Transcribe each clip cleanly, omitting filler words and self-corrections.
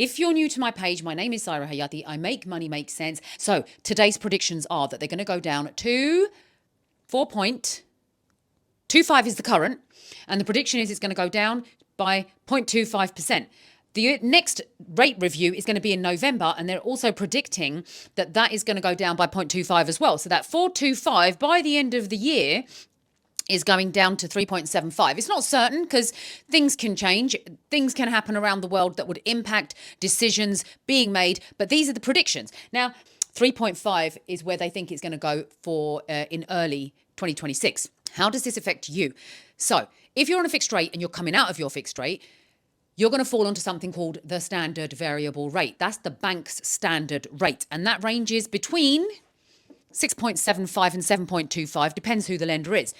If you're new to my page, my name is Saira Hayati. I make money make sense. So today's predictions are that they're going to go down to 4.25 is the current, and the prediction is it's going to go down by 0.25%. The next rate review is going to be in November, and they're also predicting that that is going to go down by 0.25 as well. So that 4.25 by the end of the year is going down to 3.75. It's not certain because things can change. Things can happen around the world that would impact decisions being made. But these are the predictions. Now, 3.5 is where they think it's going to go for in early 2026. How does this affect you? So if you're on a fixed rate and you're coming out of your fixed rate, you're going to fall onto something called the standard variable rate. That's the bank's standard rate. And that ranges between 6.75 and 7.25, depends who the lender is.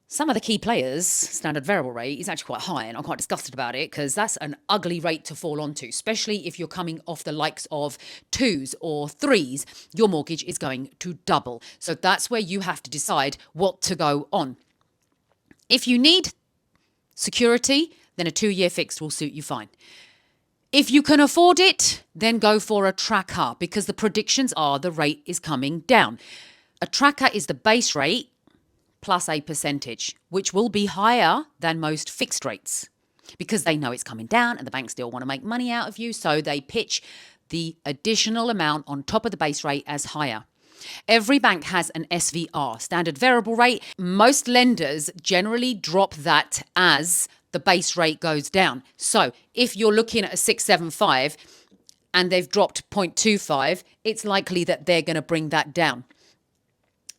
Some of the key players' standard variable rate is actually quite high, and I'm quite disgusted about it because that's an ugly rate to fall onto, especially if you're coming off the likes of 2s or 3s. Your mortgage is going to double. So that's where you have to decide what to go on. If you need security, then a 2-year fixed will suit you fine. If you can afford it, then go for a tracker because the predictions are the rate is coming down. A tracker is the base rate plus a percentage, which will be higher than most fixed rates because they know it's coming down and the banks still want to make money out of you. So they pitch the additional amount on top of the base rate as higher. Every bank has an SVR, standard variable rate. Most lenders generally drop that as the base rate goes down. So if you're looking at a 675 and they've dropped 0.25, it's likely that they're going to bring that down.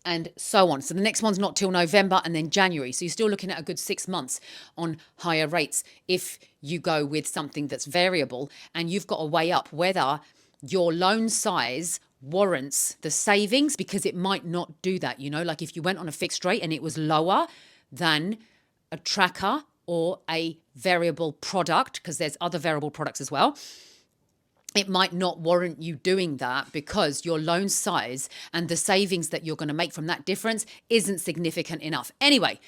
And so on. So the next one's not till November and then January. So you're still looking at a good 6 months on higher rates if you go with something that's variable, and you've got to weigh up whether your loan size warrants the savings, because it might not do that. You know, like if you went on a fixed rate and it was lower than a tracker or a variable product, because there's other variable products as well, it might not warrant you doing that because your loan size and the savings that you're going to make from that difference isn't significant enough. Anyway,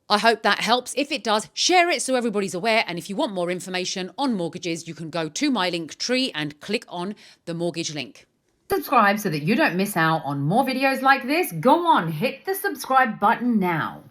I hope that helps. If it does, share it so everybody's aware. And if you want more information on mortgages, you can go to my Linktree and click on the mortgage link. Subscribe so that you don't miss out on more videos like this. Go on, hit the subscribe button now.